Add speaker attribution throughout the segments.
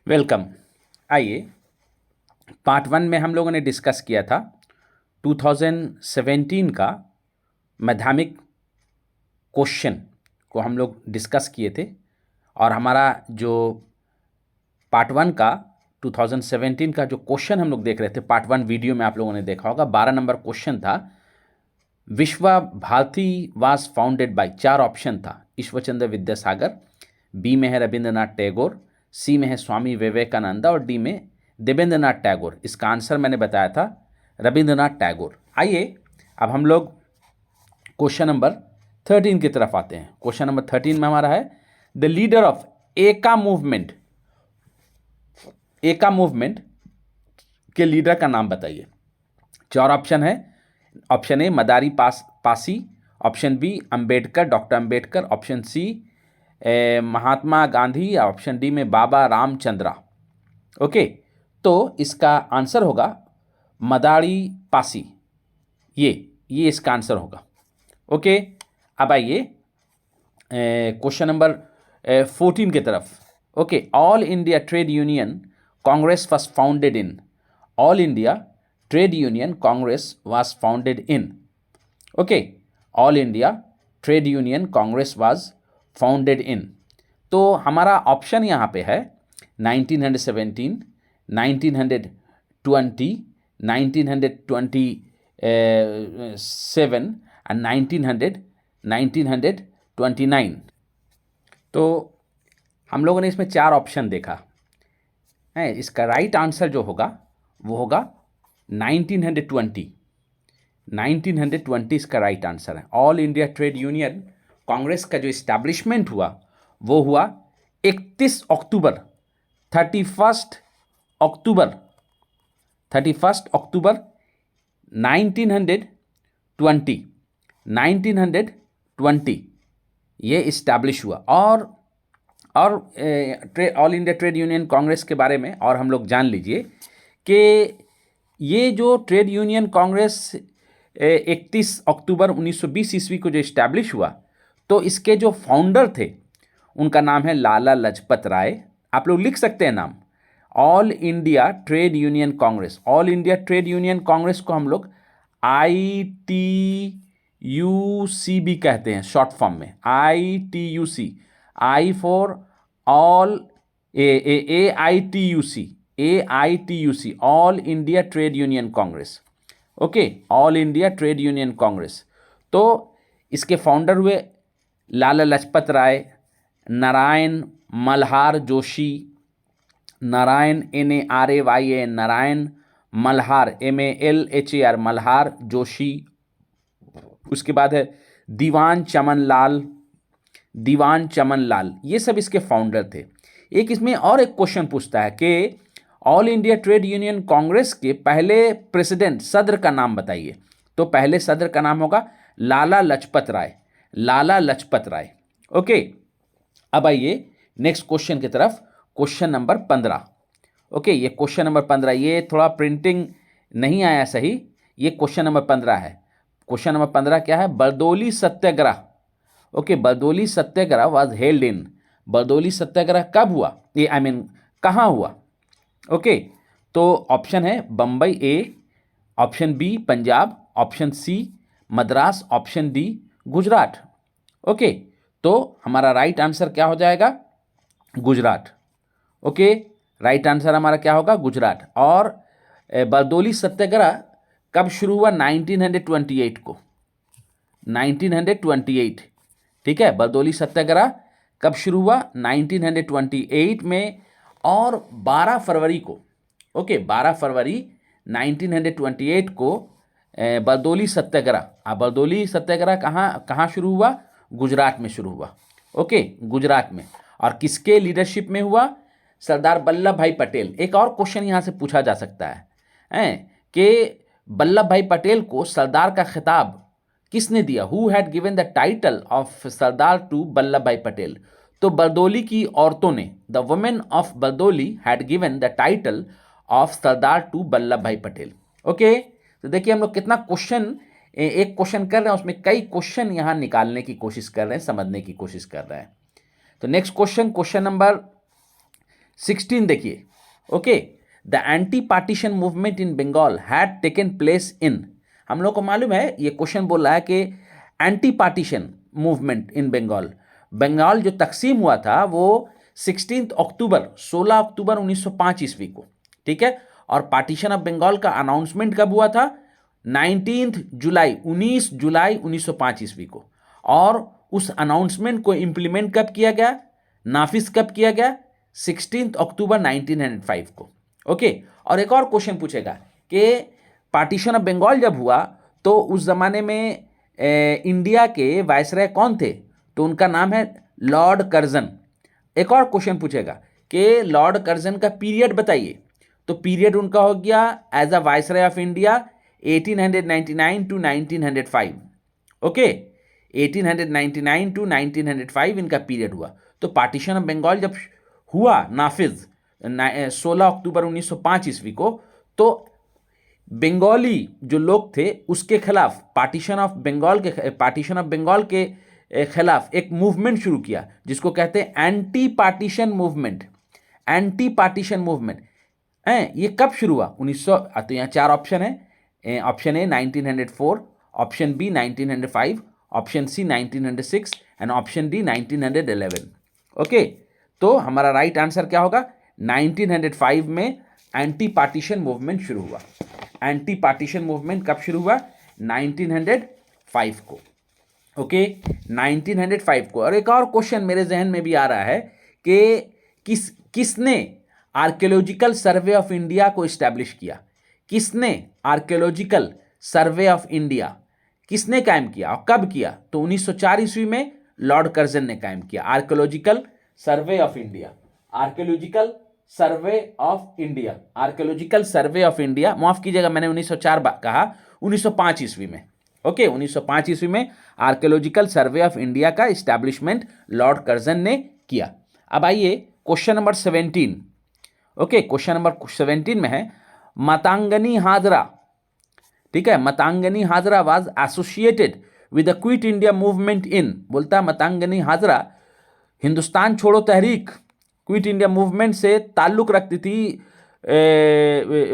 Speaker 1: Welcome. आइए, part one में हम लोगों ने डिस्कस किया था 2017 का माध्यमिक क्वेश्चन को हम लोग डिस्कस किए थे। और हमारा जो पार्ट वन का 2017 का जो क्वेश्चन हम लोग देख रहे थे, पार्ट वन वीडियो में आप लोगों ने देखा होगा, 12 नंबर क्वेश्चन था। Vishwa Bharati was founded by, 4 option था। ईश्वरचंद्र विद्यासागर, बी में है रविंद्रनाथ टैगोर, सी में है स्वामी विवेकानंद और डी में देवेंद्रनाथ टैगोर। इसका आंसर मैंने बताया था रविंद्रनाथ टैगोर। आइए अब हम लोग क्वेश्चन नंबर 13 की तरफ आते हैं। क्वेश्चन नंबर 13 में हमारा है the leader of Eka movement. Eka movement के लीडर का नाम बताइए। 4 ऑप्शन है। Option A Madari Pasi, option B Ambedkar, doctor Ambedkar, option C Mahatma Gandhi, option D में बाबा रामचंद्रा। ओके, तो इसका आंसर होगा मदारी पासी। ये इसका आंसर होगा। ओके, अब आइए क्वेश्चन नंबर 14 की तरफ। Okay, all India trade union Congress was founded in. All India trade union Congress was founded in. Okay, all India trade union Congress was founded in. तो हमारा ऑप्शन यहाँ पे है 1917, 1920, 1927 एंड 1929। तो हम लोगों ने इसमें 4 ऑप्शन देखा है। इसका राइट आंसर जो होगा वो होगा 1920। 1920 इसका राइट आंसर है। All India trade union Congress का जो इस्टेब्लिशमेंट हुआ वो हुआ 31 अक्टूबर 31 अक्टूबर 1920 ये इस्टेब्लिश हुआ। और all India trade union Congress के बारे में और हम लोग जान लीजिए कि ये जो ट्रेड यूनियन कांग्रेस 31 अक्टूबर 1920 ईस्वी को जो इस्टेब्लिश हुआ, तो इसके जो फाउंडर थे उनका नाम है लाला लाजपत राय। आप लोग लिख सकते हैं नाम, all India trade union Congress. All India trade union Congress को हम लोग ITUC भी कहते हैं शॉर्ट फॉर्म में। ITUC, I for all, AITUC, all India trade union Congress. Okay, all India trade union Congress. तो इसके फाउंडर हुए लाला लाजपत राय, नारायण मल्हार जोशी, नारायण NARAYA, नारायण मल्हार MALHAR, मल्हार जोशी। उसके बाद है दीवान चमन लाल, ये सब इसके फाउंडर थे। एक इसमें और एक क्वेश्चन पूछता है कि all India trade union Congress के पहले प्रेसिडेंट सदर का नाम बताइए। तो पहले सदर का नाम होगा लाला लाजपत राय। ओके, अब आइए नेक्स्ट क्वेश्चन की तरफ। Question number 15। ओके, ये क्वेश्चन नंबर 15, ये थोड़ा प्रिंटिंग नहीं आया सही। ये क्वेश्चन नंबर 15 है। क्वेश्चन नंबर 15 क्या है? Bardoli Satyagraha. Okay, Bardoli Satyagraha was held in. Bardoli Satyagraha कब हुआ? कहाँ हुआ? ओके, तो ऑप्शन है Bombay A, option B Punjab, option C Madras, option D Gujarat. Okay, तो हमारा राइट आंसर क्या हो जाएगा? गुजरात। ओके, राइट आंसर हमारा क्या होगा? गुजरात। और बरदौली सत्याग्रह कब शुरू हुआ? 1928 को। 1928, ठीक है। बरदौली सत्याग्रह कब शुरू हुआ? 1928 में। और 12 फरवरी को, ओके, 12 फरवरी 1928 को बरदौली सत्याग्रह कहाँ शुरू हुआ? गुजरात में शुरू हुआ। ओके, गुजरात में। और किसके लीडरशिप में हुआ? सरदार वल्लभ भाई पटेल। एक और क्वेश्चन यहाँ से पूछा जा सकता है कि वल्लभ भाई पटेल को सरदार का खिताब किसने दिया? Who had given the title of Sardar to Vallabh भाई पटेल? तो बरदौली की औरतों ने, the women of Bardoli had given the title of Sardar to Vallabh भाई पटेल। ओके, तो देखिए हम लोग कितना क्वेश्चन, एक क्वेश्चन कर रहे हैं, उसमें कई क्वेश्चन यहाँ निकालने की कोशिश कर रहे हैं, समझने की कोशिश कर रहे हैं। तो नेक्स्ट क्वेश्चन, क्वेश्चन नंबर 16 देखिए, okay, the anti partition movement in Bengal had taken place in, हम लोग को मालूम है ये क्वेश्चन बोल रहा है कि anti partition movement in Bengal, Bengal जो तकसीम हुआ था वो 16 अक्टूबर 1905 ईस्वी को, ठीक है, और पार्टीशन ऑफ बंगाल का अनाउंसमेंट कब हुआ था? 19 जुलाई 1905 ईस्वी को, और उस अनाउंसमेंट को इंप्लीमेंट कब किया गया, नाफिज कब किया गया? 16 अक्टूबर 1905 को, ओके। और एक और क्वेश्चन पूछेगा कि पार्टीशन ऑफ बंगाल जब हुआ तो उस जमाने में इंडिया के वायसराय कौन थे? तो उनका नाम है लॉर्ड कर्जन। एक और क्वेश्चन पूछेगा कि लॉर्ड कर्जन का पीरियड बताइए, तो पीरियड उनका हो गया as a viceroy of India 1899 to 1905, okay, 1899 to 1905 इनका पीरियड हुआ। तो पार्टीशन ऑफ बंगाल जब हुआ नाफिज 16 अक्टूबर 1905 ईस्वी को, तो बंगाली जो लोग थे उसके खिलाफ पार्टीशन ऑफ बंगाल के खिलाफ एक मूवमेंट शुरू किया जिसको कहते हैं anti partition movement. Anti partition movement है, ये कब शुरू हुआ? 1900, तो यहाँ 4 ऑप्शन है, option A 1904, option B 1905, option C 1906 and option D 1911, okay. तो हमारा राइट आंसर क्या होगा? 1905 में एंटी पार्टीशन मूवमेंट शुरू हुआ। एंटी पार्टीशन मूवमेंट कब शुरू हुआ? 1905 को, ओके, 1905 को। और एक और क्वेश्चन मेरे जहन में भी आ रहा है कि किसने आर्कियोलॉजिकल सर्वे ऑफ इंडिया को इस्टेब्लिश किया? किसने आर्कियोलॉजिकल सर्वे ऑफ इंडिया किसने कायम किया और कब किया? तो 1904 ईस्वी में लॉर्ड कर्जन ने कायम किया archaeological survey of India. Archaeological survey of India, archaeological survey of India, माफ कीजिएगा मैंने 1904 कहा, 1905 ईस्वी में, ओके, 1905 ईस्वी में आर्कियोलॉजिकल सर्वे ऑफ इंडिया का इस्टेब्लिशमेंट लॉर्ड कर्जन ने किया। अब आइए question number 17, okay, question number 17 में है मतंगनी हाजरा, ठीक है, Matangini Hazra was associated with the quit India movement in, बोलता है मतंगनी हाजरा हिंदुस्तान छोड़ो तहरीक क्विट इंडिया मूवमेंट से ताल्लुक रखती थी,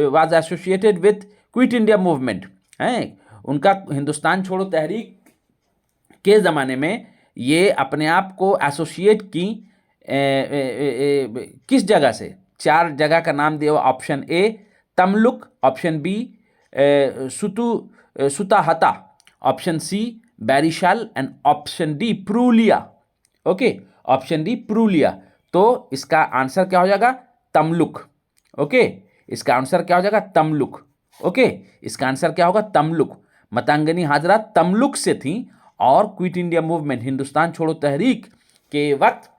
Speaker 1: was associated with quit India movement, है, उनका हिंदुस्तान छोड़ो तहरीक के ज़माने में ये अपने आप को एसोसिएट की किस जगह से? 4 जगह का नाम दिया हुआ, option A Tamluk, option B Sutahata, option C Barisal and option D Purulia, okay, option D Purulia. तो इसका आंसर क्या हो जाएगा? तमलुक, ओके, इसका आंसर क्या हो जाएगा? तमलुक, ओके, इसका आंसर क्या होगा? तमलुक। मतंगनी हाजरा तमलुक से थी और क्विट इंडिया मूवमेंट हिंदुस्तान छोड़ो तहरीक के वक्त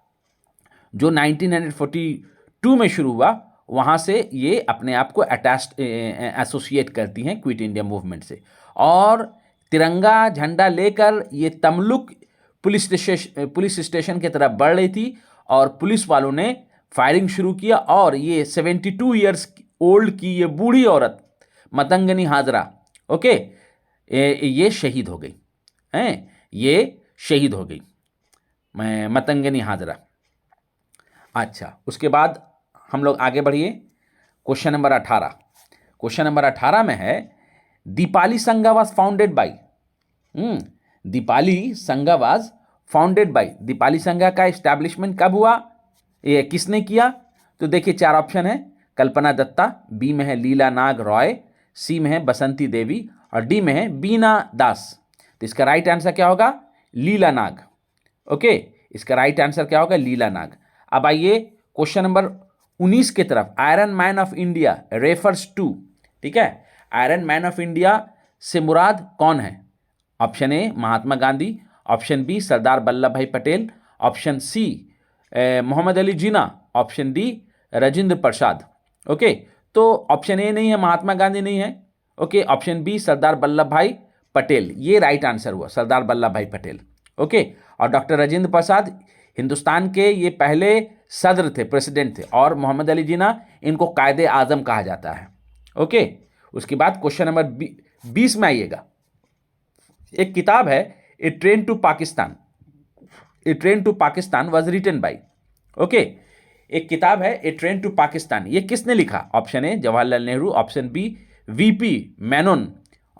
Speaker 1: जो 1942 में शुरू हुआ वहाँ से ये अपने आप को अटैच एसोसिएट करती हैं क्विट इंडिया मूवमेंट से, और तिरंगा झंडा लेकर ये तमलुक पुलिस स्टेशन की तरफ बढ़ रही थी और पुलिस वालों ने फायरिंग शुरू किया और ये 72 ईयर्स ओल्ड की ये बूढ़ी औरत मतंगनी हाजरा, ओके, ये शहीद हो गई हैं, ये शहीद हो गई मतंगनी हाजरा। अच्छा, उसके बाद हम लोग आगे बढ़िए, क्वेश्चन नंबर 18। क्वेश्चन नंबर 18 में है दीपाली संघ वाज फाउंडेड बाय, दीपाली संघ वाज फाउंडेड बाय, दीपाली संघ का इस्टेब्लिशमेंट कब हुआ, ये किसने किया? तो देखिए 4 ऑप्शन है, कल्पना दत्ता, बी में है लीला नाग रॉय, सी में है बसंती देवी और डी में है बीना दास। तो इसका राइट आंसर क्या होगा? लीला नाग, ओके, इसका राइट आंसर क्या होगा? लीला नाग। अब आइए क्वेश्चन नंबर 19 की तरफ। Iron man of India refers to, ठीक है, आयरन मैन ऑफ इंडिया से मुराद कौन है? Option A Mahatma Gandhi, option B Sardar Vallabh भाई Patel, option C Mohammad Ali Jinnah, option D Rajendra Prasad, okay. तो ऑप्शन ए नहीं है, महात्मा गांधी नहीं है, okay, option B Sardar Vallabh भाई पटेल, ये राइट आंसर हुआ, सरदार वल्लभ भाई पटेल, ओके। और डॉक्टर राजेंद्र प्रसाद हिंदुस्तान के ये पहले सदर थे, प्रेसिडेंट थे, और मोहम्मद अली जिन्ना इनको कायदे आजम कहा जाता है, ओके। उसके बाद क्वेश्चन नंबर 20 में आइएगा, एक किताब है a train to Pakistan, a train to Pakistan was written by, okay, एक किताब है ए ट्रेन टू पाकिस्तान, ये किसने लिखा? Option A Jawaharlal Nehru, option B VP Menon,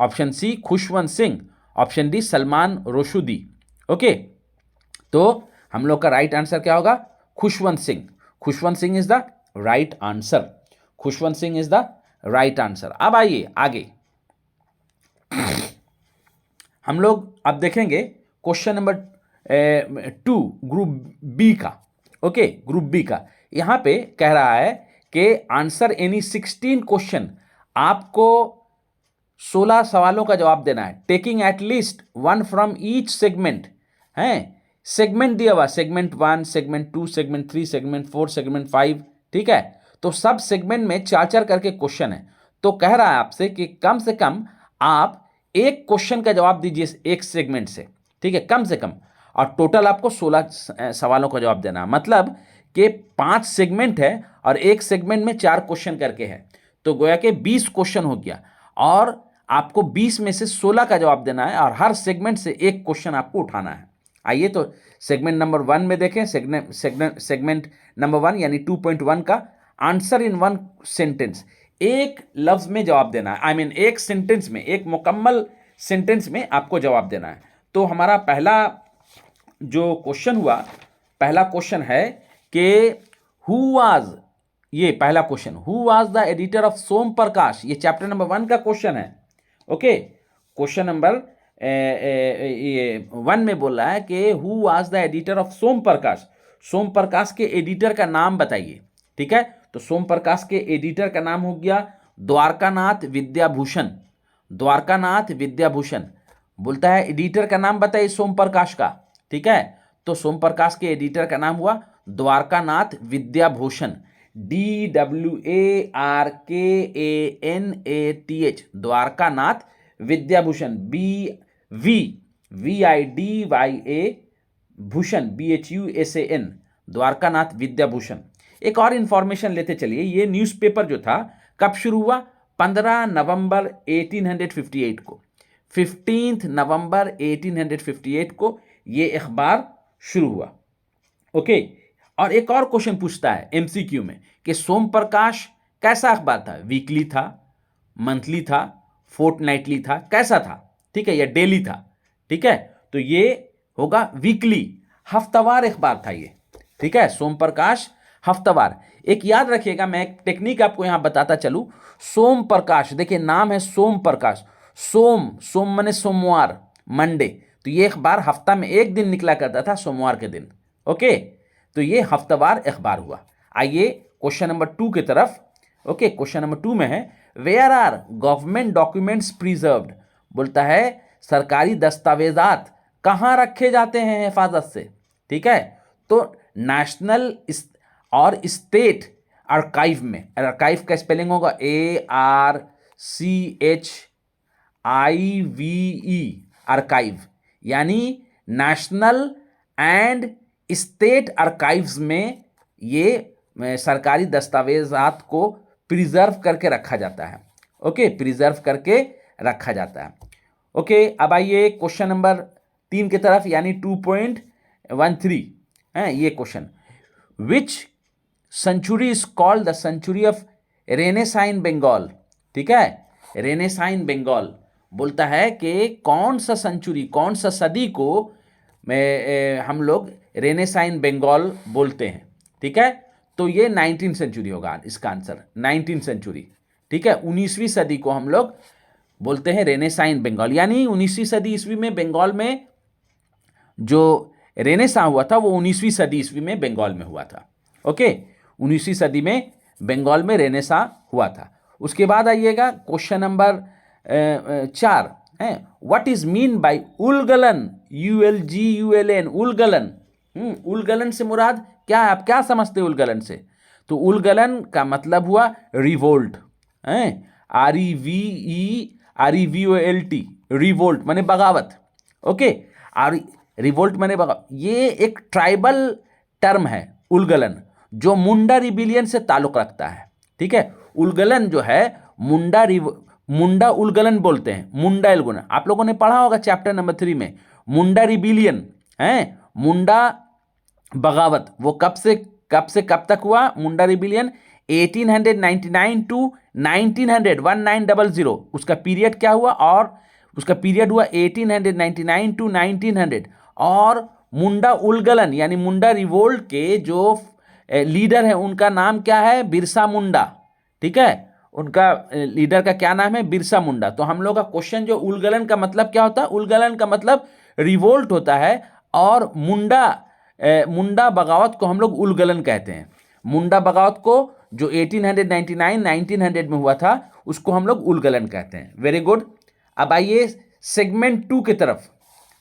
Speaker 1: option C Khushwant Singh, option D Salman Rushdie. Okay, तो हम लोग का राइट आंसर क्या होगा? Khushwant Singh. Khushwant Singh is the right answer. Khushwant Singh is the right answer. अब आइए आगे, हम लोग अब देखेंगे क्वेश्चन नंबर 2 ग्रुप बी का। ओके, ग्रुप बी का यहां पे कह रहा है कि आंसर एनी 16 क्वेश्चन, आपको 16 सवालों का जवाब देना है, taking at least one from each segment. है सेगमेंट दिया हुआ, segment 1, segment 2, segment 3, segment 4, segment 5। ठीक है, तो सब सेगमेंट में 4-4 करके क्वेश्चन है। तो कह रहा है आपसे कि कम से कम आप एक क्वेश्चन का जवाब दीजिए एक सेगमेंट से। ठीक है, कम से कम, और टोटल आपको 16 सवालों का जवाब देना। मतलब कि 5 सेगमेंट है और एक सेगमेंट में 4 क्वेश्चन करके है, तो गोया के 20 क्वेश्चन हो गया, और आपको 20 में से 16 का जवाब देना है, और हर सेगमेंट से एक क्वेश्चन आपको उठाना है। आइए तो सेगमेंट नंबर 1 में देखें। सेगमेंट नंबर 1 यानी 2.1 का आंसर इन वन सेंटेंस, एक लफ्ज में जवाब देना है। आई मीन एक सेंटेंस में, एक मुकम्मल सेंटेंस में आपको जवाब देना है। तो हमारा पहला जो क्वेश्चन हुआ, पहला क्वेश्चन है कि हु वाज, ये पहला question, who was the editor of Som Prakash, ये चैप्टर नंबर 1 का क्वेश्चन है। ओके, क्वेश्चन नंबर 1 में बोल रहा है कि who was the editor of Som Prakash. Som Prakash के एडिटर का नाम बताइए। ठीक है, तो सोम प्रकाश के एडिटर का नाम हो गया द्वारकानाथ विद्याभूषण। द्वारकानाथ विद्याभूषण बोलता है एडिटर का नाम बताइए सोम प्रकाश का। ठीक है, तो सोम प्रकाश के एडिटर का नाम हुआ Dwarkanath Vidyabhushan, DWARKANATH, Dwarkanath Vidyabhushan, VIDYA Bhushan, BHUSAN, Dwarkanath Vidyabhushan. एक और इंफॉर्मेशन लेते चलिए, ये न्यूज़पेपर जो था कब शुरू हुआ? 15 नवंबर 1858 को, 15 नवंबर 1858 को ये अखबार शुरू हुआ। ओके, और एक और क्वेश्चन पूछता है MCQ में कि सोम प्रकाश कैसा अखबार था? वीकली था, मंथली था, फोर्टनाइटली था, कैसा था? ठीक है, या डेली था? ठीक है, तो ये होगा वीकली, हफ्तावार अखबार था ये। ठीक है, सोम प्रकाश हफ्तावार। एक याद रखिएगा, मैं एक टेक्निक आपको यहां बताता चलूं। सोम प्रकाश, देखिए नाम है सोम प्रकाश, सोम माने सोमवार, मंडे, तो ये अखबार हफ्ता में एक दिन निकला करता था, सोमवार के दिन। ओके, तो ये हफ्तावार अखबार हुआ। आइए क्वेश्चन नंबर 2 की तरफ। ओके, क्वेश्चन नंबर 2 में है where are government documents preserved, बोलता है सरकारी दस्तावेजात कहां रखे जाते हैं हिफाजत से। ठीक है, तो नेशनल और स्टेट आर्काइव में, आर्काइव का स्पेलिंग होगा ARCHIVE, आर्काइव, यानी नेशनल एंड स्टेट आर्काइव्स में ये सरकारी दस्तावेजात को प्रिजर्व करके रखा जाता है। ओके, प्रिजर्व करके रखा जाता है। ओके, अब आइए क्वेश्चन नंबर 3 की तरफ, यानी 2.13 है ये question. Which century is called the century of renaissance Bengal. ठीक है, रेनेसाइन बंगाल बोलता है कि कौन सा सेंचुरी, कौन सा सदी को हम लोग रेनेसाइन बंगाल बोलते हैं। ठीक है, तो ये 19th सेंचुरी होगा इसका आंसर, 19th सेंचुरी। ठीक है, 19वीं सदी को हम लोग बोलते हैं रेनेसाइन बंगाल, यानी 19वीं सदी ईस्वी में बंगाल में जो रेनेसा हुआ था वो 19वीं सदी ईस्वी में बंगाल में हुआ था। ओके, 19वीं सदी में बंगाल में रेनेसा हुआ था। उसके बाद आइएगा क्वेश्चन नंबर 4 है, what is mean by Ulgulan, ULGULN, Ulgulan. Ulgulan से मुराद क्या है? आप क्या समझते हैं उलगलन से? तो उलगलन का मतलब हुआ रिवोल्ट, है REVOLT, रिवोल्ट माने बगावत। ओके, और रिवोल्ट माने बगावत, ये एक ट्राइबल टर्म है उलगलन, जो मुंडा रिबिलियन से ताल्लुक रखता है। ठीक है, उलगलन जो है मुंडा उलगलन बोलते हैं, मुंडा उलगलन। आप लोगों ने पढ़ा होगा चैप्टर नंबर 3 में, मुंडा रिबिलियन है, मुंडा बगावत, वो कब से कब से कब तक हुआ मुंडा रिबिलियन? 1899 टू 1900, 1900, उसका पीरियड क्या हुआ? और उसका पीरियड हुआ 1899 टू 1900। और मुंडा उलगलन यानी मुंडा रिवोल्ट के जो लीडर है उनका नाम क्या है? बिरसा मुंडा। ठीक है, उनका लीडर का क्या नाम है? बिरसा मुंडा। तो हम लोग का क्वेश्चन जो उलगलन का मतलब क्या होता है? उलगलन का मतलब रिवोल्ट होता है, और मुंडा बगावत को हम लोग उलगलन कहते हैं। मुंडा बगावत को जो 1899 1900 में हुआ था उसको हम लोग उलगलन कहते हैं। Very good. अब आइए सेगमेंट 2 की तरफ।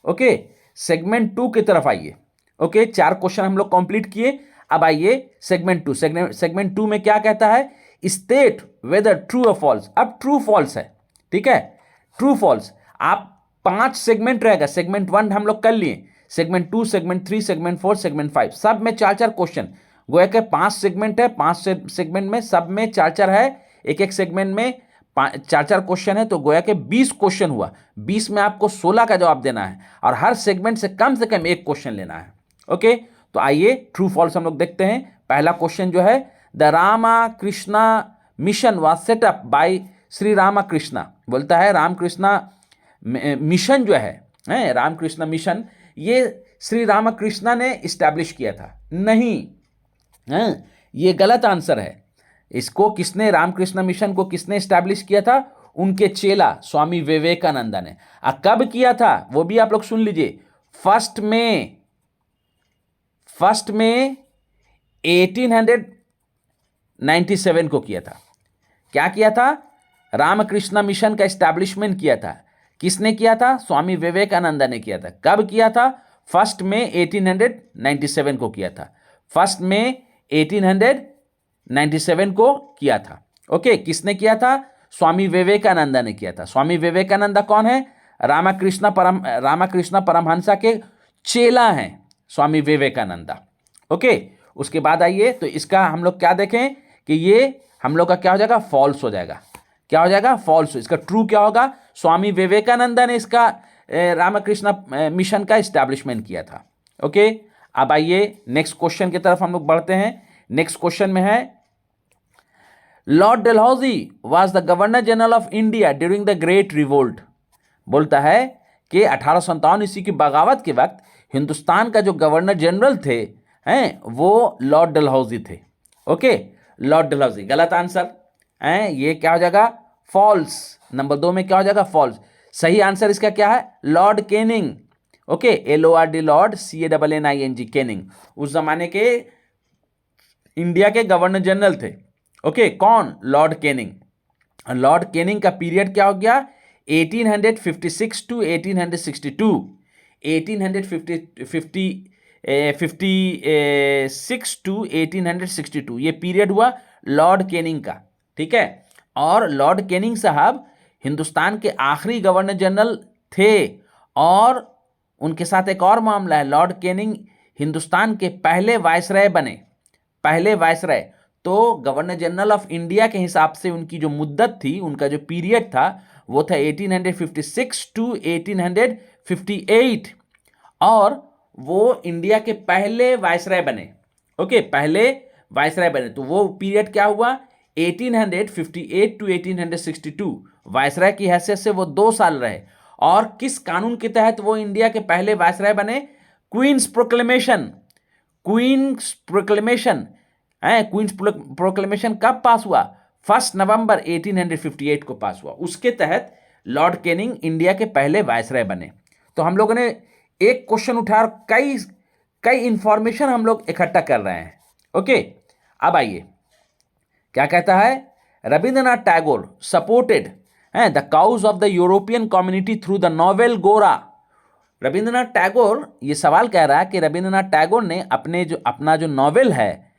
Speaker 1: ओके, सेगमेंट 2 की तरफ आइए। ओके, 4 क्वेश्चन हम लोग कंप्लीट किए। अब आइए सेगमेंट 2। सेगमेंट 2 में क्या कहता है? स्टेट वेदर ट्रू और फॉल्स। अब ट्रू फॉल्स है, ठीक है, ट्रू फॉल्स। आप 5 सेगमेंट रहेगा। सेगमेंट 1 हम लोग कर लिए, सेगमेंट 2, सेगमेंट 3, सेगमेंट 4, सेगमेंट 5, सब में 4-4 क्वेश्चन। गोया के 5 सेगमेंट है, 5 सेगमेंट में सब में 4-4 है, एक एक सेगमेंट में 4-4 क्वेश्चन है, तो गोया के 20 क्वेश्चन हुआ। 20 में आपको 16 का जवाब देना है, और हर सेगमेंट से कम एक क्वेश्चन लेना है। ओके, तो आइए ट्रू फॉल्स हम लोग देखते हैं। पहला क्वेश्चन जो है, the Ramakrishna mission was set up by Shri Ramakrishna. बोलता है रामकृष्णा मिशन जो है रामकृष्णा मिशन, ये श्री रामकृष्णा ने इस्टेब्लिश किया था। नहीं, ये गलत आंसर है। इसको किसने, रामकृष्ण मिशन को किसने इस्टेब्लिश किया था? उनके चेला स्वामी विवेकानंद ने। कब किया था वो भी आप लोग सुन लीजिए। फर्स्ट में 1897 को किया था। क्या किया था? रामकृष्ण मिशन का इस्टेब्लिशमेंट किया था। किसने किया था? स्वामी विवेकानंद ने किया था। कब किया था? 1 मई 1897 को किया था। 1 मई 1897 को किया था। ओके, किसने किया था? स्वामी विवेकानंद ने किया था। स्वामी विवेकानंद कौन है? रामकृष्ण परमहंसा के चेला हैं स्वामी विवेकानंद। ओके, उसके बाद आइए, तो इसका हम लोग क्या देखें कि ये हम लोग का क्या हो जाएगा? फॉल्स हो जाएगा। क्या हो जाएगा? फॉल्स। इसका ट्रू क्या होगा? स्वामी विवेकानंद ने इसका रामकृष्ण मिशन का इस्टेब्लिशमेंट किया था। ओके, अब आइए नेक्स्ट क्वेश्चन की तरफ हम लोग बढ़ते हैं। नेक्स्ट क्वेश्चन में है, Lord Dalhousie was the governor general of India during the great revolt. बोलता है कि 1857 ईस्वी की बगावत के वक्त हिंदुस्तान का जो गवर्नर जनरल थे वो लॉर्ड डलहौजी थे। ओके, लॉर्ड डलहौजी गलत आंसर है। ये क्या हो जाएगा? फॉल्स। नंबर 2 में क्या हो जाएगा? फॉल्स। सही आंसर इसका क्या है? Lord Canning. Okay, LORD, Lord, CANNING, Canning उस जमाने के इंडिया के गवर्नर जनरल थे। ओके, कौन? Lord Canning. लॉर्ड कैनिंग का पीरियड क्या हो गया? 1856 टू 1862। 1856 टू 1862 ये पीरियड हुआ लॉर्ड कैनिंग का। ठीक है, और लॉर्ड कैनिंग साहब हिंदुस्तान के आखिरी गवर्नर जनरल थे। और उनके साथ एक और मामला है, लॉर्ड कैनिंग हिंदुस्तान के पहले वायसराय बने। पहले वायसराय तो गवर्नर जनरल ऑफ इंडिया के हिसाब से उनकी जो मुद्दत थी, उनका जो पीरियड था वो था 1856 टू 1858, और वो इंडिया के पहले वायसराय बने। ओके, पहले वायसराय बने। तो वो पीरियड क्या हुआ? 1858 टू 1862। वायसराय की हैसियत से वो 2 साल रहे। और किस कानून के तहत वो इंडिया के पहले वायसराय बने? Queen's proclamation. क्वींस प्रोक्लेमेशन है। क्वींस प्रोक्लेमेशन कब पास हुआ? 1 नवंबर 1858 को पास हुआ। उसके तहत लॉर्ड कैनिंग इंडिया के पहले वायसराय बने। तो हम लोगों ने एक क्वेश्चन उठाया और कई इंफॉर्मेशन हम लोग इकट्ठा कर रहे हैं। ओके, अब आइए क्या कहता है? Rabindranath Tagore supported the cause of the European community through the novel Gora. Rabindranath Tagore ये सवाल कह रहा है कि रविंद्रनाथ टैगोर ने अपना जो नॉवेल है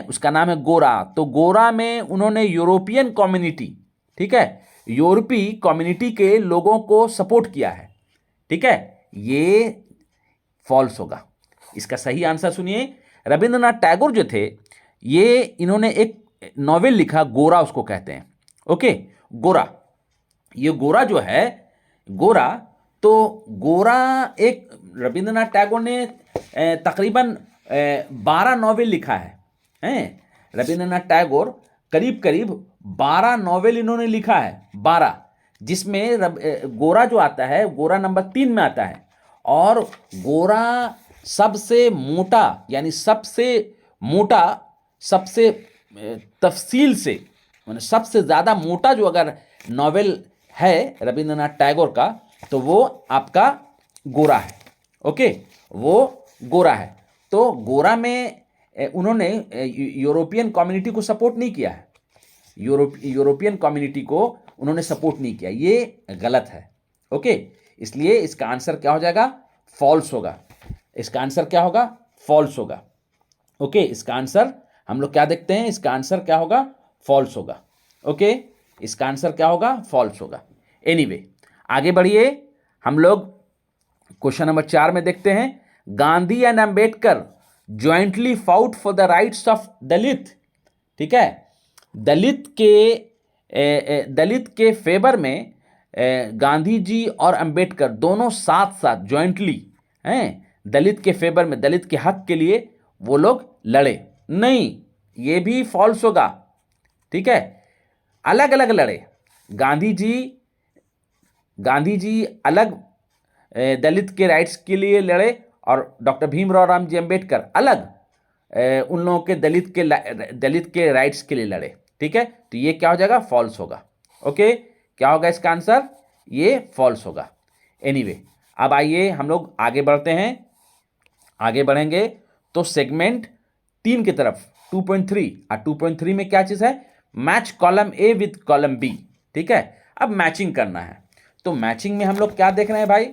Speaker 1: उसका नाम है गोरा। तो गोरा में उन्होंने यूरोपियन कम्युनिटी, ठीक है, यूरोपीय कम्युनिटी के लोगों को सपोर्ट किया है। ठीक है, ये फॉल्स होगा। इसका सही आंसर सुनिए। रविंद्रनाथ टैगोर जो थे इन्होंने एक नॉवेल लिखा, गोरा उसको कहते हैं। ओके, गोरा, ये गोरा जो है, गोरा एक रविंद्रनाथ टैगोर ने तकरीबन 12 नॉवेल लिखा है। हैं। रविंद्रनाथ टैगोर करीब करीब 12 नॉवेल इन्होंने लिखा है, 12, जिसमें गोरा जो आता है, गोरा नंबर 3 में आता है। और गोरा सबसे मोटा, यानी सबसे मोटा, सबसे तफसील से, मतलब सबसे ज़्यादा मोटा जो अगर नॉवेल है रविंद्रनाथ टैगोर का, तो वो आपका गोरा है। ओके, वो गोरा है। तो गोरा में उन्होंने यूरोपियन कम्युनिटी को सपोर्ट नहीं किया है, यूरोपियन कम्युनिटी को उन्होंने सपोर्ट नहीं किया, ये गलत है। ओके, इसलिए इसका आंसर क्या हो जाएगा? फॉल्स होगा। इसका आंसर क्या होगा? फॉल्स होगा। ओके, इसका आंसर हम लोग क्या देखते हैं? इसका आंसर क्या होगा? फॉल्स होगा। ओके, इसका आंसर क्या होगा? फॉल्स होगा। एनीवे, आगे बढ़िए, हम लोग क्वेश्चन नंबर 4 में देखते हैं। Gandhi and Ambedkar jointly fought for the rights of Dalit. ठीक है, दलित के फेवर में गांधी जी और अंबेडकर दोनों साथ साथ ज्वाइंटली हैं, दलित के फेवर में, दलित के हक के लिए वो लोग लड़े नहीं, ये भी फॉल्स होगा। ठीक है, अलग अलग लड़े। गांधी जी अलग दलित के राइट्स के लिए लड़े, और डॉक्टर भीमराव रामजी अंबेडकर अलग उन लोगों के दलित के राइट्स के लिए लड़े। ठीक है, तो ये क्या हो जाएगा? फॉल्स होगा। ओके, क्या होगा इसका आंसर? ये फॉल्स होगा। एनीवे, अब आइए हम लोग आगे बढ़ते हैं। आगे बढ़ेंगे तो सेगमेंट 3 की तरफ, 2.3। 2.3 में क्या चीज़ है? Match column A with column B. ठीक है, अब मैचिंग करना है। तो मैचिंग में हम लोग क्या देख रहे हैं भाई?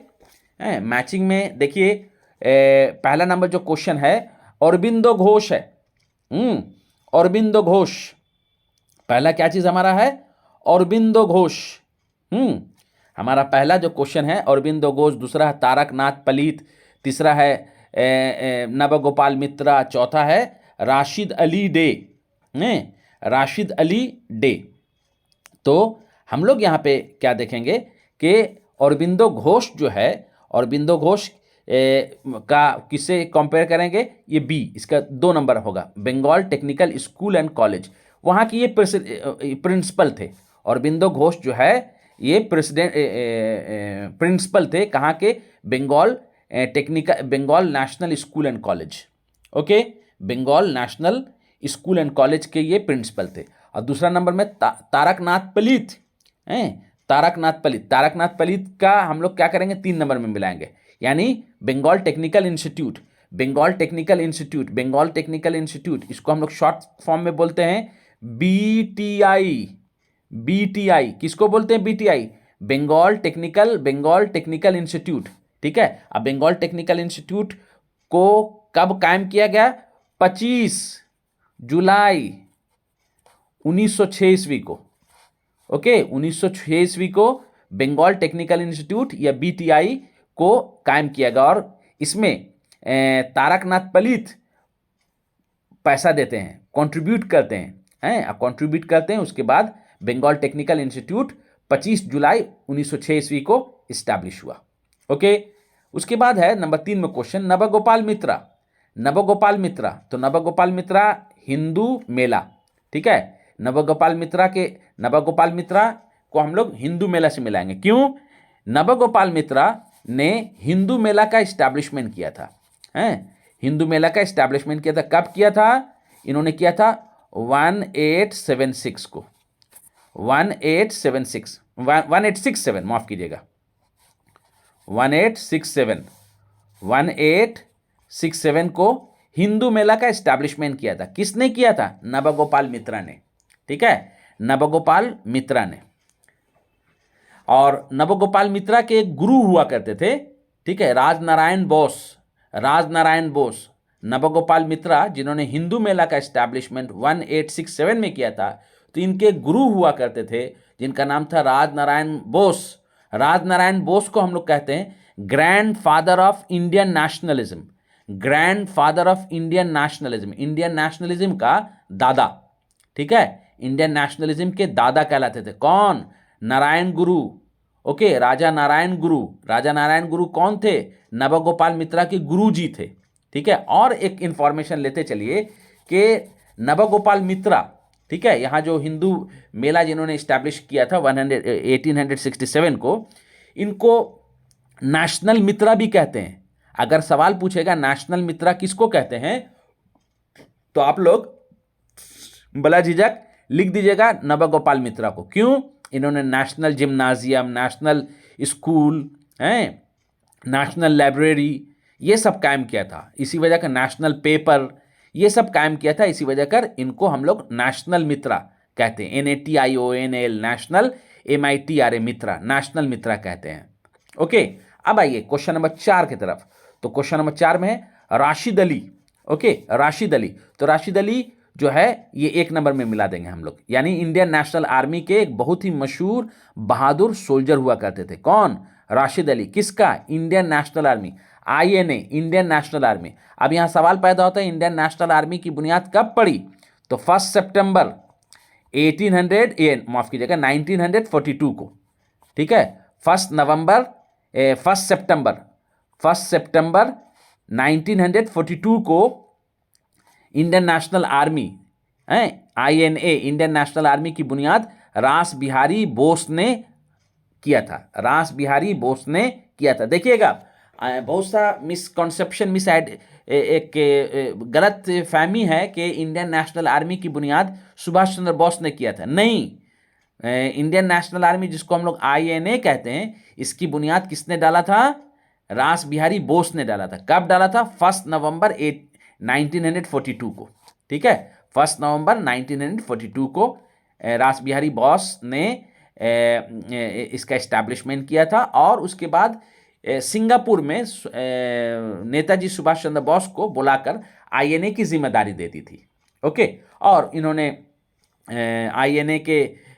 Speaker 1: मैचिंग में देखिए, पहला नंबर जो क्वेश्चन है औरबिंदो घोष है। औरबिंदो घोष, पहला क्या चीज़ हमारा है? औरबिंदो घोष। हमारा पहला जो क्वेश्चन है औरबिंदो घोष, दूसरा है तारकनाथ पलित, तीसरा है नवगोपाल मित्रा, चौथा है राशिद अली डे। राशिद अली डे। तो हम लोग यहाँ पे क्या देखेंगे कि औरबिंदो घोष जो है, औरबिंदो घोष का किससे कंपेयर करेंगे? ये बी, इसका 2 नंबर होगा, Bengal technical school and college, वहाँ की ये प्रिंसिपल थे। औरबिंदो घोष जो है ये प्रिंसिपल थे, कहाँ के? Bengal national school and college. Okay, Bengal national school and college के ये प्रिंसिपल थे। और दूसरा नंबर में तारकनाथ पलित हैं। तारकनाथ पलित का हम लोग क्या करेंगे? 3 नंबर में मिलाएंगे, यानी बंगाल टेक्निकल इंस्टीट्यूट, इसको हम लोग शॉर्ट फॉर्म में बोलते हैं बीटीआई। किसको बोलते हैं? BTI, Bengal technical institute. ठीक है, अब बंगाल टेक्निकल इंस्टीट्यूट को कब कायम किया गया? 25 जुलाई 1906 ईस्वी को। ओके, 1906 ईस्वी को बंगाल टेक्निकल इंस्टीट्यूट या बीटीआई को कायम किया गया, और इसमें तारकनाथ पलित पैसा देते हैं, कंट्रीब्यूट करते हैं, उसके बाद बंगाल टेक्निकल इंस्टीट्यूट 25 जुलाई 1906 ईस्वी को इस्टेब्लिश हुआ। ओके, उसके बाद है नंबर 3 में क्वेश्चन, नवगोपाल मित्रा। तो नवगोपाल मित्रा हिंदू मेला। ठीक है, नवगोपाल मित्रा को हम लोग हिंदू मेला से मिलाएंगे। क्यों? नवगोपाल मित्रा ने हिंदू मेला का इस्टेब्लिशमेंट किया था। हिंदू मेला का इस्टेब्लिशमेंट किया था, कब किया था? इन्होंने किया था 1867 को, 1867, माफ कीजिएगा, 1867 को हिंदू मेला का इस्टेब्लिशमेंट किया था। किसने किया था? नवगोपाल मित्रा ने। ठीक है, नवगोपाल मित्रा ने। और नवगोपाल मित्रा के एक गुरु हुआ करते थे, ठीक है, राजनारायण बोस। नवगोपाल मित्रा जिन्होंने हिंदू मेला का इस्टेब्लिशमेंट 1867 में किया था, तो इनके गुरु हुआ करते थे जिनका नाम था राजनारायण बोस को हम लोग कहते हैं grand father of Indian nationalism. Indian nationalism का दादा। ठीक है, इंडियन नेशनलिज्म के दादा कहलाते थे। कौन? नारायण गुरु। ओके, राजा नारायण गुरु कौन थे? नवगोपाल मित्रा के गुरु जी थे। ठीक है, और एक इंफॉर्मेशन लेते चलिए कि नवगोपाल मित्रा, ठीक है, यहाँ जो हिंदू मेला जिन्होंने इस्टेब्लिश किया था 1867 को, इनको नेशनल मित्रा भी कहते हैं। अगर सवाल पूछेगा नेशनल मित्रा किसको कहते हैं, तो आप लोग बला झिझक लिख दीजिएगा नवगोपाल मित्रा को। क्यों? इन्होंने नेशनल जिम्नाजियम, नेशनल स्कूल हैं, नेशनल लाइब्रेरी, ये सब कायम किया था। इसी वजह का नेशनल पेपर, ये सब कायम किया था। इसी वजह कर इनको हम लोग नेशनल मित्रा कहते हैं। NATIONAL, नेशनल, MITRA मित्रा, नेशनल मित्रा कहते हैं। ओके, अब आइए क्वेश्चन नंबर 4 की तरफ। तो क्वेश्चन नंबर 4 में है राशिद अली। ओके, राशिद अली, तो राशिद अली जो है ये 1 नंबर में मिला देंगे हम लोग, यानी इंडियन नेशनल आर्मी के एक बहुत ही मशहूर बहादुर सोल्जर हुआ करते थे। कौन? राशिद अली। किसका? Indian national army, INA, Indian national army. अब यहां सवाल पैदा होता है इंडियन नेशनल आर्मी की बुनियाद कब पड़ी? तो 1 सितंबर 1942 को, ठीक है। 1 सितंबर 1942 को Indian national army, INA, Indian national army की बुनियाद रास बिहारी बोस ने किया था। रास बिहारी बोस ने किया था। देखिएगा, बहुत सा मिसकॉन्सेप्शन, एक गलत फहमी है कि इंडियन नेशनल आर्मी की बुनियाद सुभाष चंद्र बोस ने किया था। नहीं, इंडियन नेशनल आर्मी जिसको हम लोग INA कहते हैं, इसकी बुनियाद किसने डाला था? रास बिहारी बोस ने डाला था। कब डाला था? 1 नवंबर 1942 को, ठीक है। 1 नवंबर 1942 को रास बिहारी बोस ने इसका इस्टेब्लिशमेंट किया था। और उसके बाद सिंगापुर में नेताजी सुभाष चंद्र बोस को बुलाकर INA की जिम्मेदारी दे दी थी। ओके, और इन्होंने INA के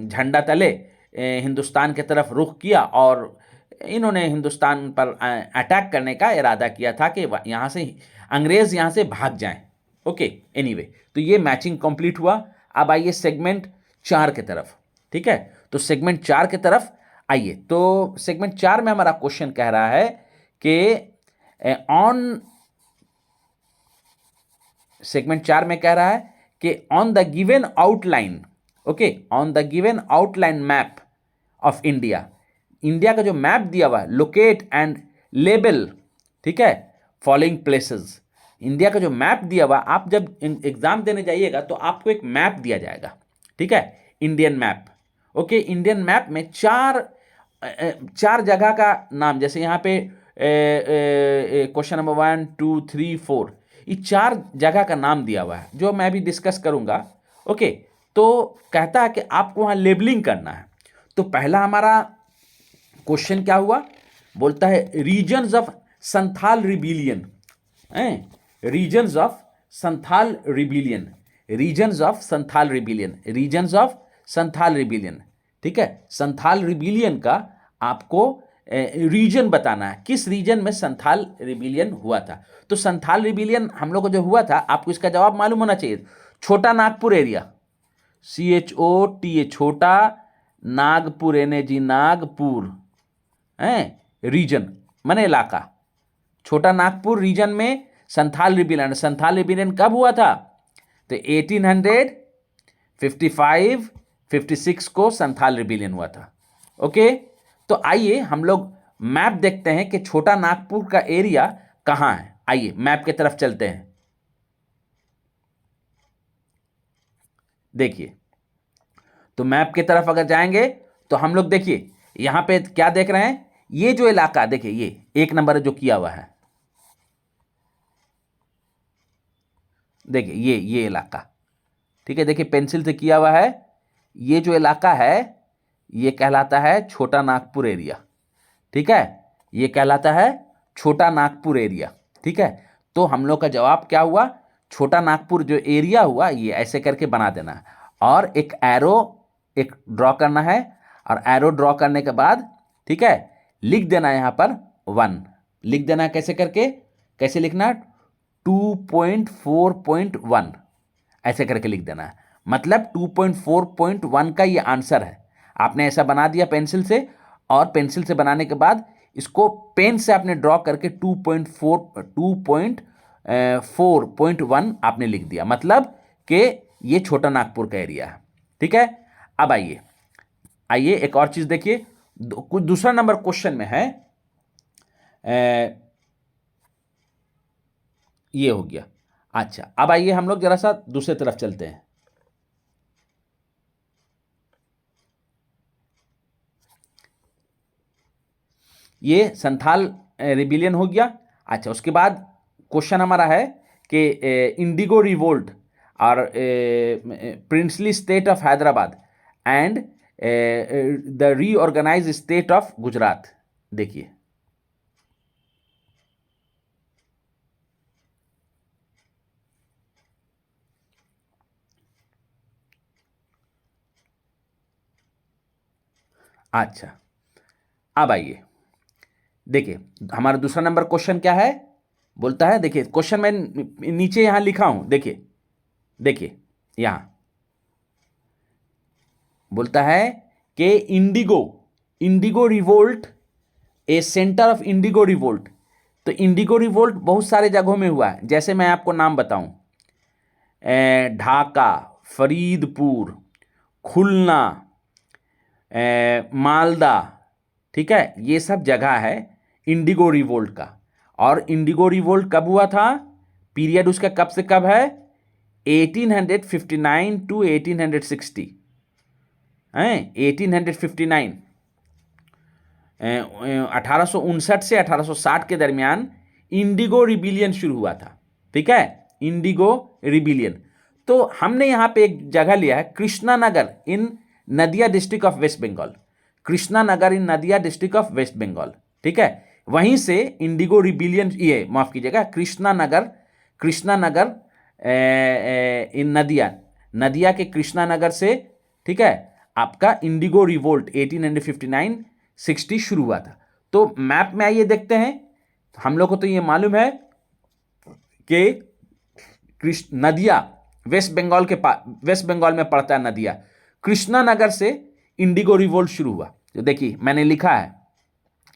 Speaker 1: झंडा तले हिंदुस्तान की तरफ रुख किया और इन्होंने हिंदुस्तान पर अटैक करने का इरादा किया था कि यहाँ से अंग्रेज यहाँ से भाग जाएं। ओके, एनीवे, तो ये मैचिंग कंप्लीट हुआ। अब आइए सेगमेंट 4 की तरफ, ठीक है। तो सेगमेंट 4 की तरफ आइए। तो सेगमेंट 4 में हमारा क्वेश्चन कह रहा है कि सेगमेंट 4 में कह रहा है कि on the given outline, okay, on the given outline map of India, India का जो मैप दिया हुआ है, लोकेट एंड लेबल, ठीक है, फॉलोइंग प्लेसेस। इंडिया का जो मैप दिया हुआ, आप जब एग्जाम देने जाइएगा तो आपको एक मैप दिया जाएगा, ठीक है, Indian map. Okay, Indian map में चार जगह का नाम, जैसे यहाँ पे क्वेश्चन नंबर 1, 2, 3, 4, ये 4 जगह का नाम दिया हुआ है, जो मैं भी डिस्कस करूंगा। ओके, तो कहता है कि आपको वहाँ लेबलिंग करना है। तो पहला हमारा क्वेश्चन क्या हुआ? बोलता है reasons of Santhal rebellion, reasons of Santhal rebellion, reasons of Santhal rebellion, reasons of Santhal rebellion, ठीक है। संथाल रिबिलियन का आपको रीजन बताना है, किस रीजन में संथाल रिबिलियन हुआ था। तो संथाल रिबिलियन हम लोग को जो हुआ था, आपको इसका जवाब मालूम होना चाहिए। छोटा नागपुर एरिया, CHOTA, छोटा नागपुर, NAG, नागपुर, रीजन माने इलाका। छोटा नागपुर रीजन में संथाल रिबिलियन। संथाल रिबिलियन कब हुआ था? तो 1855, 56 को संथाल रिबिलियन हुआ था। ओके, तो आइए हम लोग मैप देखते हैं कि छोटा नागपुर का एरिया कहां है। आइए मैप की तरफ चलते हैं। देखिए, तो मैप की तरफ अगर जाएंगे तो हम लोग देखिए यहां पे क्या देख रहे हैं, ये जो इलाका देखिए, ये 1 नंबर जो किया हुआ है, देखिए ये इलाका, ठीक है, देखिए पेंसिल से किया हुआ है। ये जो इलाका है ये कहलाता है छोटा नागपुर एरिया, ठीक है, ये कहलाता है छोटा नागपुर एरिया, ठीक है। तो हम लोग का जवाब क्या हुआ? छोटा नागपुर जो एरिया हुआ, ये ऐसे करके बना देना है और एक ड्रॉ करना है। और एरो ड्रॉ करने के बाद, ठीक है, लिख देना है यहाँ पर 1 लिख देना है। कैसे करके, कैसे लिखना? 2.4.1 ऐसे करके लिख देना है। मतलब 2.4.1 का ये आंसर है। आपने ऐसा बना दिया पेंसिल से, और पेंसिल से बनाने के बाद इसको पेन से आपने ड्रॉ करके 2.4 4.1 आपने लिख दिया, मतलब कि ये छोटा नागपुर का एरिया है। ठीक है, अब आइए आइए एक और चीज देखिए, कुछ दूसरा नंबर क्वेश्चन में है, ये हो गया। अच्छा, अब आइए हम लोग जरा सा दूसरे तरफ चलते हैं। ये संथाल रिबिलियन हो गया। अच्छा, उसके बाद क्वेश्चन हमारा है कि इंडिगो रिवोल्ट और princely state of Hyderabad and the reorganize state of Gujarat. देखिए, अच्छा अब आइए देखिए, हमारा दूसरा नंबर क्वेश्चन क्या है, बोलता है, देखिए क्वेश्चन मैं नीचे यहां लिखा हूं, देखिए देखिए यहां बोलता है कि Indigo Indigo revolt, A centre of Indigo revolt. तो इंडिगो रिवोल्ट बहुत सारे जगहों में हुआ है, जैसे मैं आपको नाम बताऊं, ढाका, फरीदपुर, खुलना, मालदा। ठीक है, ये सब जगह है इंडिगो रिवोल्ट का। और इंडिगो रिवोल्ट कब हुआ था, पीरियड उसका कब से कब है, 1859 टू 1860 हैं, 1859, 1859 से 1860 के दरमियान इंडिगो रिबिलियन शुरू हुआ था। ठीक है, इंडिगो रिबिलियन। तो हमने यहां पे एक जगह लिया है, Krishnanagar in Nadia district of West Bengal, Krishnanagar in Nadia district of West Bengal. ठीक है, वहीं से इंडिगो रिबिलियन, ये माफ कीजिएगा, कृष्णा नगर, कृष्णा नगर इन नदिया, नदिया के कृष्णा नगर से, ठीक है, आपका इंडिगो रिवोल्ट 1859 60 शुरू हुआ था। तो मैप में आइए देखते हैं, हम लोग को तो ये मालूम है कि नदिया वेस्ट बंगाल के पास, वेस्ट बंगाल में पड़ता है नदिया, कृष्णा नगर से इंडिगो रिवोल्ट शुरू हुआ। जो देखिए मैंने लिखा है,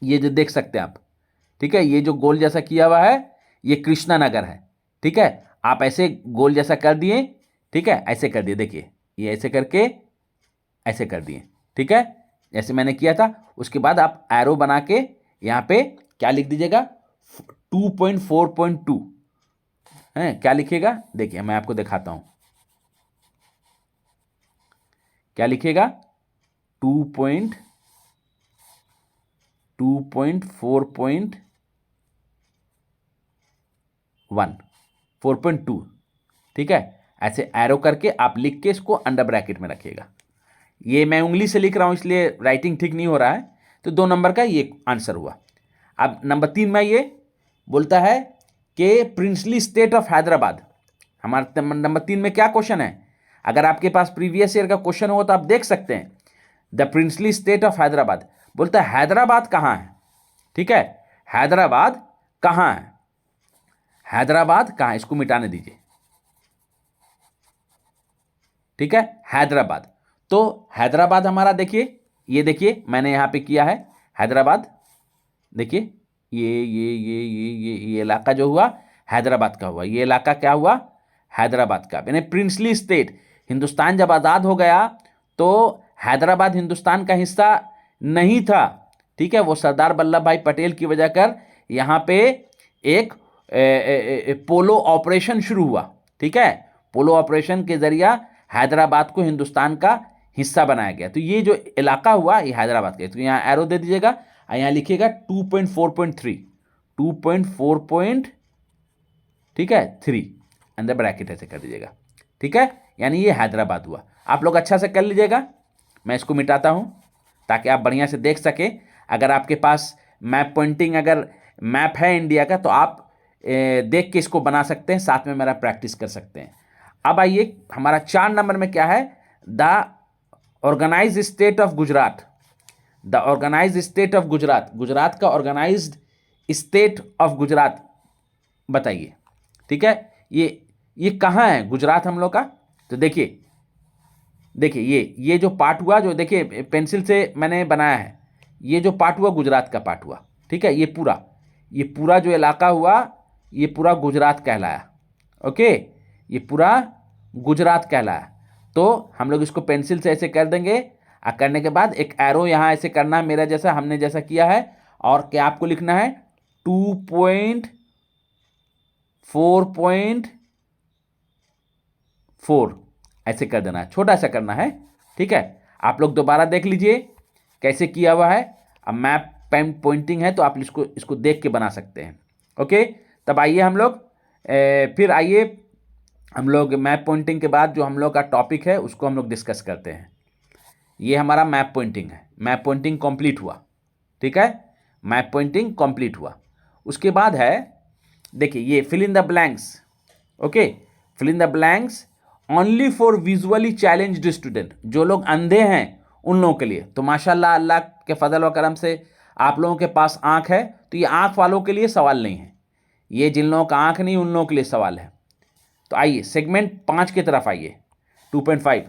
Speaker 1: ये जो देख सकते हैं आप, ठीक है, ये जो गोल जैसा किया हुआ है ये कृष्णा नगर है। ठीक है, आप ऐसे गोल जैसा कर दिए, ठीक है, ऐसे कर दिए, देखिए ये ऐसे करके ऐसे कर दिए। ठीक है, जैसे मैंने किया था। उसके बाद आप एरो बना के यहां पे क्या लिख दीजिएगा, 2.4.2 है, क्या लिखिएगा, देखिए मैं आपको दिखाता हूं क्या लिखिएगा, 2.4.1, 4.2। ठीक है, ऐसे एरो करके आप लिख के इसको अंडर ब्रैकेट में रखिएगा। ये मैं उंगली से लिख रहा हूं इसलिए राइटिंग ठीक नहीं हो रहा है। तो 2 नंबर का ये आंसर हुआ। अब नंबर 3 में ये बोलता है कि प्रिंसली स्टेट ऑफ हैदराबाद। हमारे नंबर 3 में क्या क्वेश्चन है, अगर आपके पास प्रीवियस ईयर का क्वेश्चन हो तो आप देख सकते हैं, the princely state of Hyderabad. बोलता है हैदराबाद कहां है। ठीक है, हैदराबाद कहां है, हैदराबाद कहां है, इसको मिटाने दीजिए। ठीक है, हैदराबाद। तो हैदराबाद हमारा देखिए, ये देखिए मैंने यहां पे किया है हैदराबाद, देखिए ये इलाका जो हुआ हैदराबाद का हुआ, ये इलाका क्या हुआ, हैदराबाद का। यानी प्रिंसली स्टेट, हिंदुस्तान जब आज़ाद हो गया तो हैदराबाद हिंदुस्तान का हिस्सा नहीं था। ठीक है, वो सरदार वल्लभ भाई पटेल की वजह कर यहाँ पे एक पोलो ऑपरेशन शुरू हुआ। ठीक है, पोलो ऑपरेशन के जरिया हैदराबाद को हिंदुस्तान का हिस्सा बनाया गया। तो ये जो इलाका हुआ ये हैदराबाद का। तो यहाँ एरो दे दीजिएगा, यहाँ लिखिएगा 2.4.3, 2.4. ठीक है 3 अंदर ब्रैकेट ऐसे कर दीजिएगा। ठीक है, यानी ये हैदराबाद हुआ। आप लोग अच्छा से कर लीजिएगा, मैं इसको मिटाता हूं ताकि आप बढ़िया से देख सके। अगर आपके पास मैप पॉइंटिंग, अगर मैप है इंडिया का, तो आप देख के इसको बना सकते हैं, साथ में मेरा प्रैक्टिस कर सकते हैं। अब आइए हमारा 4 नंबर में क्या है, the organize state of Gujarat. The organize state of Gujarat, Gujarat का ऑर्गेनाइज्ड स्टेट ऑफ गुजरात बताइए। ठीक है, ये कहाँ है गुजरात हम लोग का। तो देखिए देखिए ये जो पार्ट हुआ, जो देखिए पेंसिल से मैंने बनाया है, ये जो पार्ट हुआ गुजरात का पार्ट हुआ। ठीक है, ये पूरा जो इलाका हुआ ये पूरा गुजरात कहलाया। ओके, ये पूरा गुजरात कहलाया। तो हम लोग इसको पेंसिल से ऐसे कर देंगे, और करने के बाद एक एरो यहाँ ऐसे करना है मेरा जैसा, हमने जैसा किया है। और क्या आपको लिखना है 2.4.4 ऐसे कर देना है, छोटा सा करना है। ठीक है, आप लोग दोबारा देख लीजिए कैसे किया हुआ है। अब मैप पेन पॉइंटिंग है तो आप इसको देख के बना सकते हैं। ओके, तब आइए हम लोग फिर आइए हम लोग मैप पॉइंटिंग के बाद जो हम लोग का टॉपिक है उसको हम लोग डिस्कस करते हैं। ये हमारा मैप पॉइंटिंग है, मैप पॉइंटिंग कंप्लीट हुआ। ठीक है, मैप पॉइंटिंग कंप्लीट हुआ। उसके बाद है, देखिए ये fill in the blanks. Okay, fill in the blanks only for visually challenged student, जो लोग अंधे हैं उन लोगों के लिए। तो माशाल्लाह अल्लाह के फजल व करम से आप लोगों के पास आंख है, तो ये आंख वालों के लिए सवाल नहीं है, ये जिन लोगों का आंख नहीं उन लोगों के लिए सवाल है। तो आइए सेगमेंट 5 की तरफ आइए। 2.5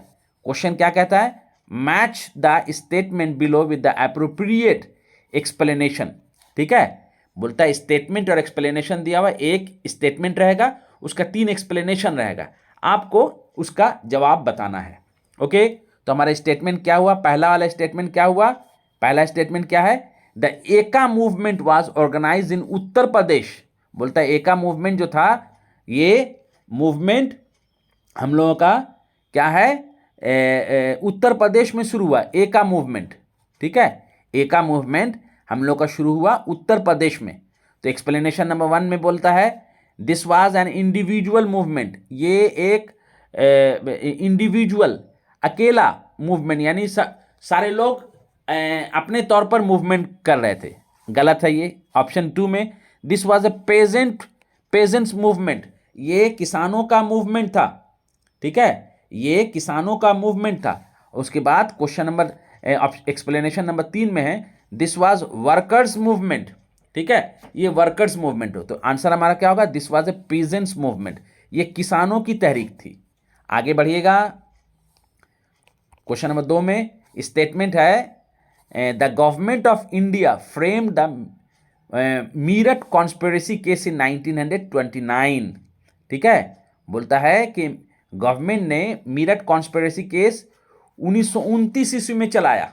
Speaker 1: क्वेश्चन क्या कहता है, match the statement below with the appropriate explanation. ठीक है, बोलता है स्टेटमेंट और एक्सप्लेनेशन दिया हुआ, एक स्टेटमेंट रहेगा, उसका 3 एक्सप्लेनेशन रहेगा, आपको उसका जवाब बताना है। ओके, तो हमारा स्टेटमेंट क्या हुआ, पहला वाला स्टेटमेंट क्या हुआ, पहला स्टेटमेंट क्या है, द एका मूवमेंट वाज ऑर्गेनाइज्ड इन उत्तर प्रदेश। बोलता है एका मूवमेंट जो था, ये मूवमेंट हम लोगों का क्या है, उत्तर प्रदेश में शुरू हुआ, एका मूवमेंट। ठीक है, एका मूवमेंट हम लोग का शुरू हुआ उत्तर प्रदेश में। तो एक्सप्लेनेशन नंबर 1 में बोलता है this was an individual movement, ये एक इंडिविजुअल अकेला मूवमेंट, यानी सारे लोग अपने तौर पर मूवमेंट कर रहे थे। गलत है ये। ऑप्शन 2 में this was a pageants movement, ये किसानों का मूवमेंट था। ठीक है, ये किसानों का मूवमेंट था। उसके बाद क्वेश्चन नंबर एक्सप्लेनेशन नंबर 3 में है दिस वाज वर्कर्स मूवमेंट। ठीक है, ये वर्कर्स मूवमेंट हो, तो आंसर हमारा क्या होगा, this was a peasants movement, ये किसानों की तहरीक थी। आगे बढ़िएगा, क्वेश्चन नंबर 2 में स्टेटमेंट है the government of India framed the Meerut conspiracy case in 1929। ठीक है, बोलता है कि गवर्नमेंट ने मीरठ कॉन्स्पिरेसी केस 1929 ईस्वी में चलाया।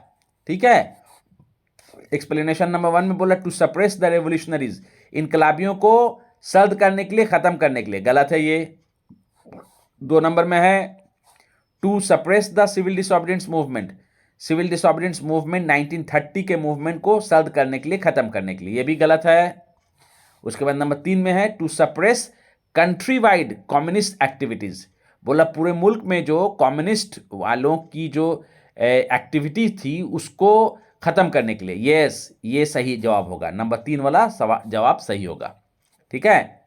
Speaker 1: ठीक है, एक्सप्लेनेशन नंबर 1 में बोला टू सप्रेस द रेवोल्यूशनरीज, इनकलाबियों को सर्द करने के लिए, खत्म करने के लिए। गलत है ये। 2 नंबर में है to suppress the civil disobedience movement, civil disobedience movement 1930 के मूवमेंट को सर्द करने के लिए, खत्म करने के लिए, ये भी गलत है। उसके बाद नंबर 3 में है to suppress country wide communist activities, बोला पूरे मुल्क में जो कम्युनिस्ट वालों की जो एक्टिविटी थी उसको खत्म करने के लिए। यस, ये सही जवाब होगा, नंबर 3 वाला जवाब सही होगा। ठीक है,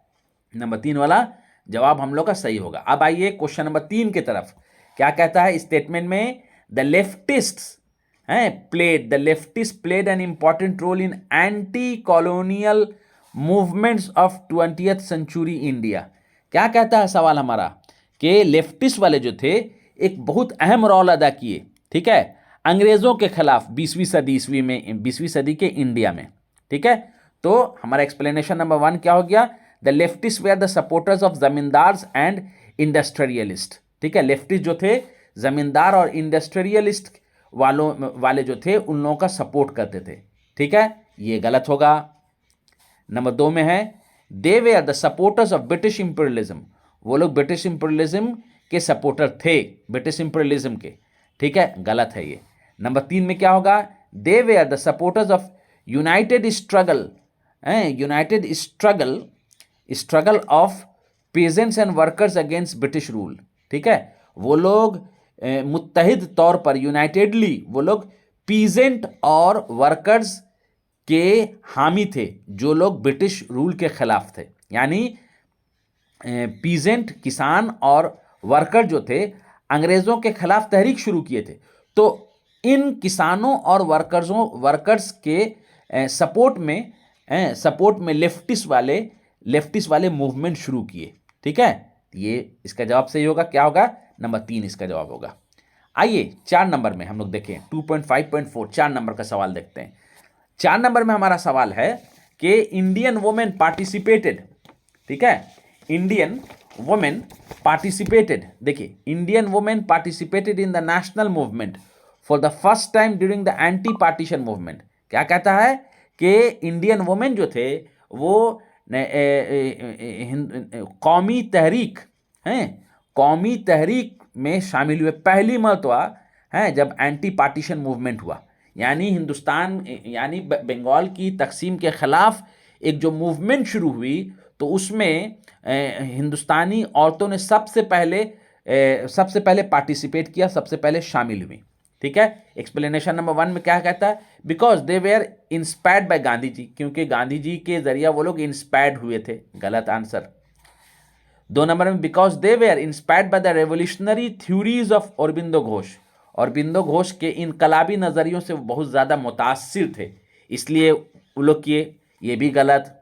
Speaker 1: नंबर 3 वाला जवाब हम लोग का सही होगा। अब आइए क्वेश्चन नंबर 3 की तरफ। क्या कहता है स्टेटमेंट में, the leftist played an important role in anti colonial movements of 20th century India. क्या कहता है सवाल हमारा, कि लेफ्टिस्ट वाले जो थे एक बहुत अहम रोल अदा किए। ठीक है, अंग्रेजों के खिलाफ 20वीं सदी के इंडिया में। ठीक है, तो हमारा एक्सप्लेनेशन नंबर 1 क्या हो गया, the leftist were the supporters of zamindars and industrialist. ठीक है, लेफ्टिस्ट जो थे जमींदार और इंडस्ट्रियलिस्ट वाले जो थे उन लोगों का सपोर्ट करते थे। ठीक है, ये गलत होगा। नंबर 2 में है they were the supporters of British imperialism, वो लोग ब्रिटिश इंपीरियलिज्म के सपोर्टर थे, ब्रिटिश इंपीरियलिज्म के। ठीक है, गलत है ये। नंबर 3 में क्या होगा, they were the supporters of united struggle of peasants and workers against British rule. ठीक है, वो लोग मुत्तहिद तौर पर, यूनाइटेडली वो लोग पीजेंट और वर्कर्स के हामी थे, जो लोग ब्रिटिश रूल के खिलाफ थे। यानी पीजेंट किसान और वर्कर जो थे अंग्रेजों के खिलाफ तहरीक शुरू किए थे। तो इन किसानों और वर्कर्स के सपोर्ट में लेफ्टिस्ट वाले मूवमेंट शुरू किए। ठीक है, ये इसका जवाब सही होगा। क्या होगा, नंबर 3 इसका जवाब होगा। आइए 4 नंबर में हम लोग देखें 2.5.4 4 नंबर का सवाल देखते हैं। 4 नंबर में हमारा सवाल है कि इंडियन वुमेन पार्टिसिपेटेड, ठीक है। इंडियन वुमेन पार्टिसिपेटेड, देखिए Indian women participated in the national movement for the first time during the anti partition movement. क्या कहता है कि इंडियन वुमेन जो थे वो कौमी तहरीक हैं, कौमी तहरीक में शामिल हुए पहली मर्तबा हैं जब एंटी पार्टीशन मूवमेंट हुआ। यानी हिंदुस्तान यानी बंगाल की तकसीम के ख़िलाफ़ एक जो मूवमेंट शुरू हुई तो उसमें हिंदुस्तानी औरतों ने सबसे पहले पार्टिसिपेट किया, सबसे पहले शामिल हुई। ठीक है। एक्सप्लेनेशन नंबर 1 में क्या कहता है, because they were inspired by Gandhi ji, क्योंकि गांधी जी के जरिए वो लोग इंस्पायर्ड हुए थे। गलत आंसर। 2 नंबर में because they were inspired by the revolutionary theories of Aurobindo Ghosh, Aurobindo Ghosh के इनकलाबी नज़रियों से वो बहुत ज़्यादा मुतासिर थे, इसलिए वो लोग किए, ये भी गलत।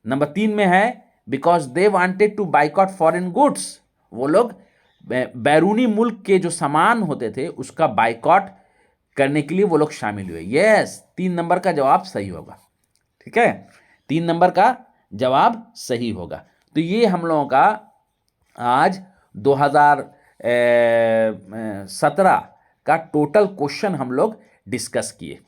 Speaker 1: नंबर 3 में है because they wanted to boycott foreign goods, वो लोग बैरूनी मुल्क के जो सामान होते थे उसका बाइकॉट करने के लिए वो लोग शामिल हुए। यस, 3 नंबर का जवाब सही होगा। ठीक है, 3 नंबर का जवाब सही होगा। तो ये हम लोगों का आज 2017 का टोटल क्वेश्चन हम लोग डिस्कस किए।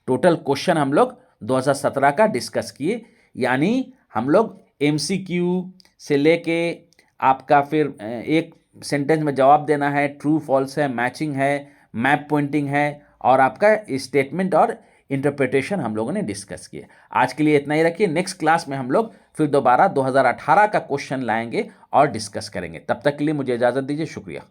Speaker 1: टोटल क्वेश्चन हम लोग 2017 का डिस्कस किए, यानी हम लोग MCQ से लेके आपका फिर एक सेंटेंस में जवाब देना है, ट्रू फॉल्स है, मैचिंग है, मैप पॉइंटिंग है और आपका स्टेटमेंट और इंटरप्रिटेशन हम लोगों ने डिस्कस किए। आज के लिए इतना ही रखिए। नेक्स्ट क्लास में हम लोग फिर दोबारा 2018 का क्वेश्चन लाएंगे और डिस्कस करेंगे। तब तक के लिए मुझे इजाज़त दीजिए। शुक्रिया।